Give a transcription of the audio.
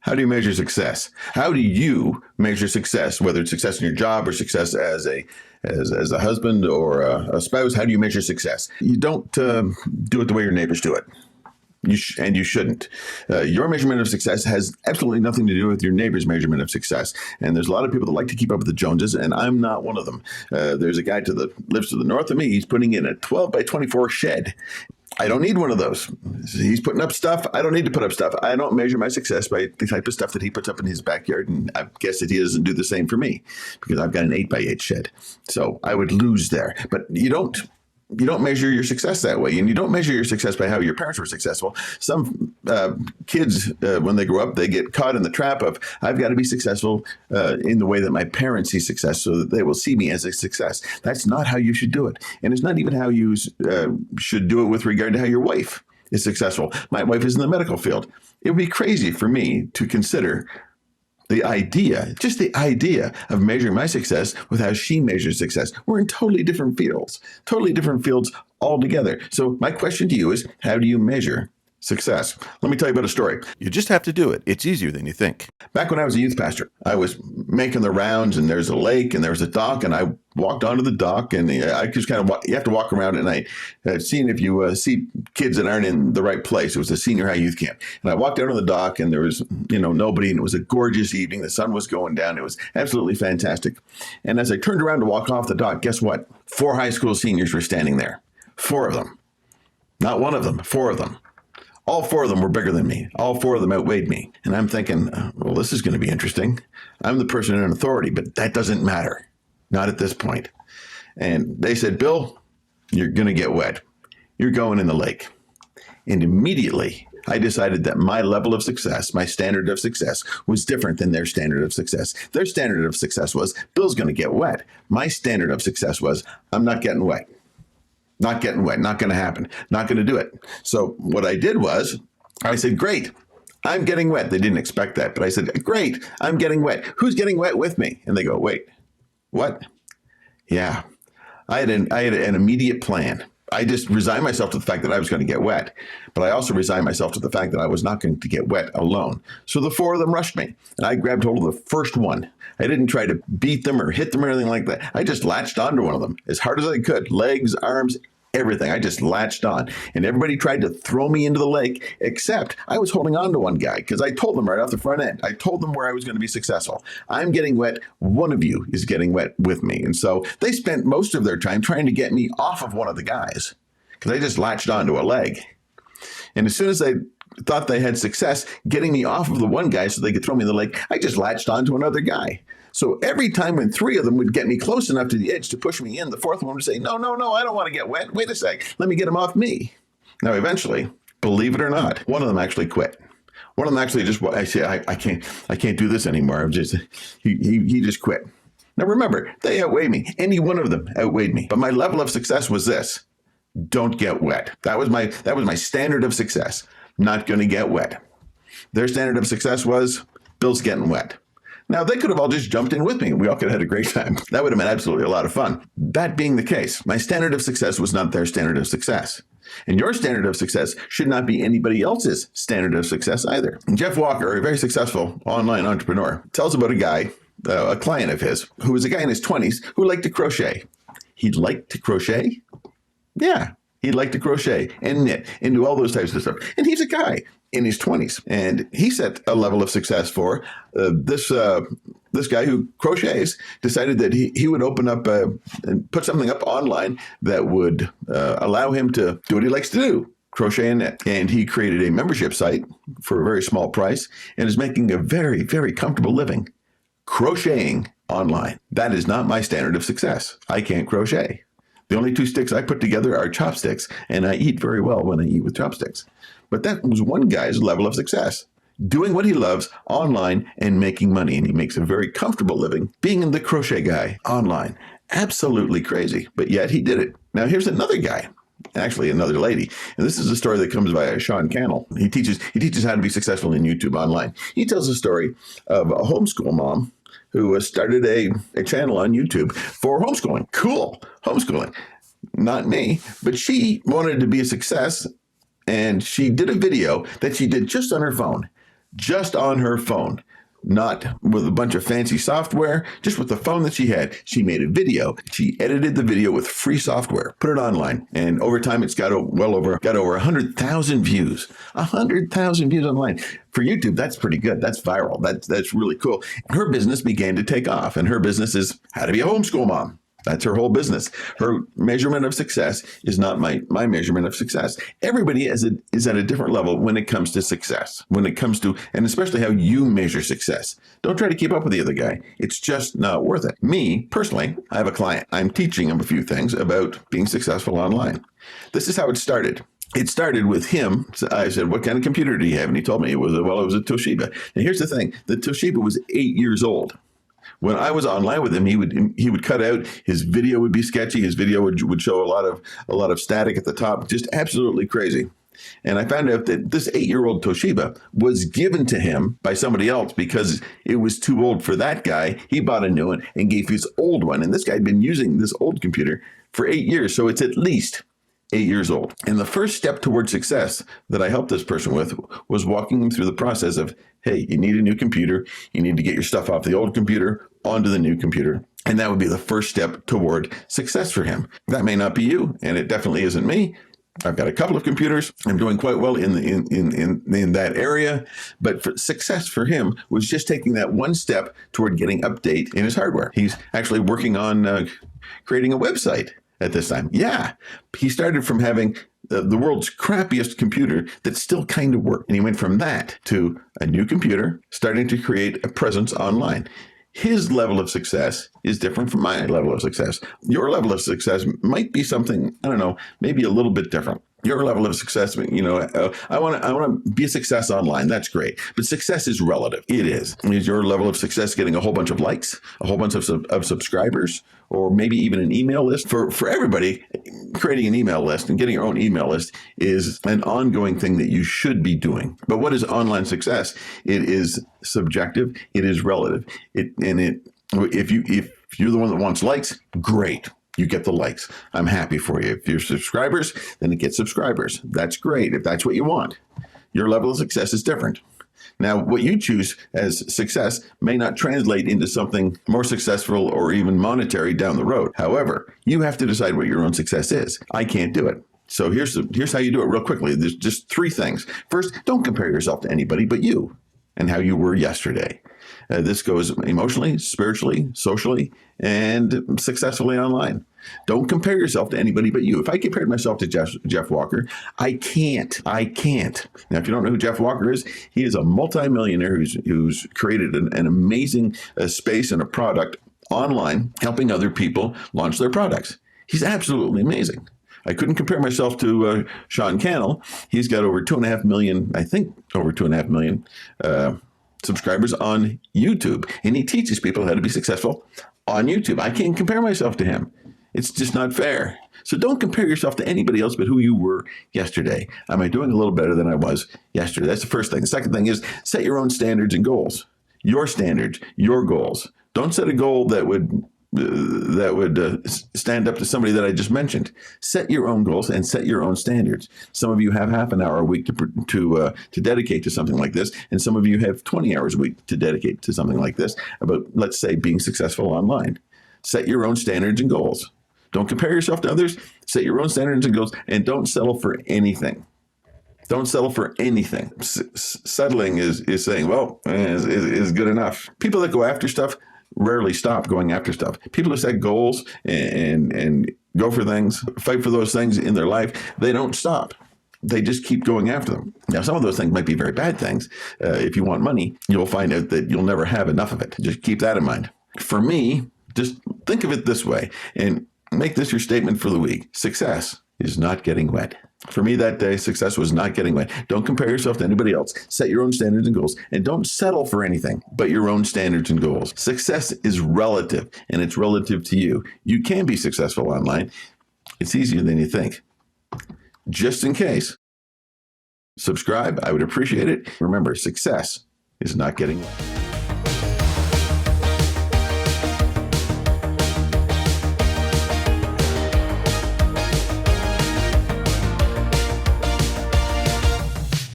How do you measure success? How do you measure success, whether it's success in your job or success as a husband or a spouse? How do you measure success? You don't do it the way your neighbors do it. And you shouldn't. Your measurement of success has absolutely nothing to do with your neighbor's measurement of success. And there's a lot of people that like to keep up with the Joneses, and I'm not one of them. There's a guy lives to the north of me. He's putting in a 12 by 24 shed. I don't need one of those. He's putting up stuff. I don't need to put up stuff. I don't measure my success by the type of stuff that he puts up in his backyard. And I guess that he doesn't do the same for me because I've got an 8 by 8 shed. So I would lose there. But you don't measure your success that way. And you don't measure your success by how your parents were successful. Some kids, when they grow up, they get caught in the trap of, I've got to be successful in the way that my parents see success so that they will see me as a success. That's not how you should do it. And it's not even how you should do it with regard to how your wife is successful. My wife is in the medical field. It would be crazy for me to consider just the idea of measuring my success with how she measures success. We're in totally different fields altogether. So my question to you is, how do you measure success? Let me tell you about a story. You just have to do it. It's easier than you think. Back when I was a youth pastor, I was making the rounds, and there's a lake and there's a dock, and I walked onto the dock, and I just kind of you have to walk around at night, seeing if you see kids that aren't in the right place. It was a senior high youth camp, and I walked out on the dock, and there was nobody, and it was a gorgeous evening. The sun was going down. It was absolutely fantastic. And as I turned around to walk off the dock, guess what? 4 high school seniors were standing there. 4 of them, not one of them, 4 of them. All 4 of them were bigger than me. All 4 of them outweighed me. And I'm thinking, well, this is going to be interesting. I'm the person in authority, but that doesn't matter. Not at this point. And they said, Bill, you're going to get wet. You're going in the lake. And immediately I decided that my level of success, my standard of success, was different than their standard of success. Their standard of success was, Bill's going to get wet. My standard of success was, I'm not getting wet. Not getting wet, not going to happen, not going to do it. So what I did was, I said, great, I'm getting wet. They didn't expect that, but I said, great, I'm getting wet. Who's getting wet with me? And they go, wait, what? Yeah, I had an immediate plan. I just resigned myself to the fact that I was going to get wet, but I also resigned myself to the fact that I was not going to get wet alone. So the 4 of them rushed me, and I grabbed hold of the first one. I didn't try to beat them or hit them or anything like that. I just latched onto one of them as hard as I could, legs, arms, everything. I just latched on, and everybody tried to throw me into the lake, except I was holding on to one guy because I told them right off the front end. I told them where I was going to be successful. I'm getting wet. One of you is getting wet with me. And so they spent most of their time trying to get me off of one of the guys because I just latched onto a leg. And as soon as they thought they had success getting me off of the one guy so they could throw me in the lake, I just latched onto another guy. So every time when 3 of them would get me close enough to the edge to push me in, the 4th one would say, no, I don't want to get wet. Wait a sec. Let me get him off me. Now, eventually, believe it or not, one of them actually quit. One of them actually just, I said, I can't do this anymore. He just quit. Now, remember, they outweighed me. Any one of them outweighed me. But my level of success was this: don't get wet. That was my standard of success. Not going to get wet. Their standard of success was, Bill's getting wet. Now, they could have all just jumped in with me, and we all could have had a great time. That would have been absolutely a lot of fun. That being the case, my standard of success was not their standard of success. And your standard of success should not be anybody else's standard of success either. Jeff Walker, a very successful online entrepreneur, tells about a guy, a client of his, who was a guy in his 20s who liked to crochet. He liked to crochet? Yeah. He'd like to crochet and knit and do all those types of stuff. And he's a guy in his 20s. And he set a level of success for this guy who crochets, decided that he would open up and put something up online that would allow him to do what he likes to do, crochet and knit. And he created a membership site for a very small price and is making a very, very comfortable living crocheting online. That is not my standard of success. I can't crochet. The only 2 sticks I put together are chopsticks, and I eat very well when I eat with chopsticks. But that was one guy's level of success, doing what he loves online and making money. And he makes a very comfortable living being the crochet guy online. Absolutely crazy, but yet he did it. Now here's another guy, actually another lady. And this is a story that comes via Sean Cannell. He teaches how to be successful in YouTube online. He tells a story of a homeschool mom who started a channel on YouTube for homeschooling. Cool, homeschooling. Not me, but she wanted to be a success, and she did a video that she did just on her phone. just on her phone. Not with a bunch of fancy software, just with the phone that she had. She made a video. She edited the video with free software, put it online, and over time it's got over 100,000 views. 100,000 views online. For YouTube, that's pretty good. That's viral. That's really cool. Her business began to take off, and her business is how to be a homeschool mom. That's her whole business. Her measurement of success is not my measurement of success. Everybody is at a different level when it comes to success, and especially how you measure success. Don't try to keep up with the other guy. It's just not worth it. Me, personally, I have a client. I'm teaching him a few things about being successful online. This is how it started. It started with him. I said, what kind of computer do you have? And he told me it was a Toshiba. And here's the thing. The Toshiba was 8 years old. When I was online with him, he would cut out, his video would be sketchy. His video would show a lot of static at the top, just absolutely crazy. And I found out that this 8-year-old Toshiba was given to him by somebody else because it was too old for that guy. He bought a new one and gave his old one. And this guy had been using this old computer for 8 years. So it's at least 8 years old. And the first step toward success that I helped this person with was walking them through the process of, hey, you need a new computer. You need to get your stuff off the old computer onto the new computer. And that would be the first step toward success for him. That may not be you, and it definitely isn't me. I've got a couple of computers. I'm doing quite well in that area. But for success for him was just taking that one step toward getting update in his hardware. He's actually working on creating a website at this time. Yeah, he started from having the world's crappiest computer that still kind of worked. And he went from that to a new computer, starting to create a presence online. His level of success is different from my level of success. Your level of success might be something, I don't know, maybe a little bit different. Your level of success, I want to be a success online. That's great. But success is relative. It is. Is your level of success getting a whole bunch of likes, a whole bunch of subscribers, or maybe even an email list? For everybody, creating an email list and getting your own email list is an ongoing thing that you should be doing. But what is online success? It is subjective. It is relative. If you're the one that wants likes, great. You get the likes. I'm happy for you. If you're subscribers, then it gets subscribers. That's great if that's what you want. Your level of success is different. Now, what you choose as success may not translate into something more successful or even monetary down the road. However, you have to decide what your own success is. I can't do it. So here's how you do it real quickly. There's just 3 things. First, don't compare yourself to anybody but you and how you were yesterday. This goes emotionally, spiritually, socially, and successfully online. Don't compare yourself to anybody but you. If I compared myself to Jeff Walker, I can't. Now, if you don't know who Jeff Walker is, he is a multimillionaire who's created an amazing space and a product online, helping other people launch their products. He's absolutely amazing. I couldn't compare myself to Sean Cannell. He's got over 2.5 million, I think over 2.5 million subscribers on YouTube. And he teaches people how to be successful on YouTube. I can't compare myself to him. It's just not fair. So don't compare yourself to anybody else but who you were yesterday. Am I doing a little better than I was yesterday? That's the first thing. The second thing is set your own standards and goals. Your standards, your goals. Don't set a goal that would stand up to somebody that I just mentioned. Set your own goals and set your own standards. Some of you have half an hour a week to dedicate to something like this, and some of you have 20 hours a week to dedicate to something like this about, let's say, being successful online. Set your own standards and goals. Don't compare yourself to others. Set your own standards and goals, and don't settle for anything. Don't settle for anything. Settling is saying, well, is good enough. People that go after stuff rarely stop going after stuff. People who set goals and go for things, fight for those things in their life, they don't stop. They just keep going after them. Now, some of those things might be very bad things. If you want money, you'll find out that you'll never have enough of it. Just keep that in mind. For me, just think of it this way and make this your statement for the week. Success is not getting wet. For me that day, success was not getting wet. Don't compare yourself to anybody else. Set your own standards and goals, and don't settle for anything but your own standards and goals. Success is relative, and it's relative to you. You can be successful online. It's easier than you think. Just in case, subscribe. I would appreciate it. Remember, success is not getting wet.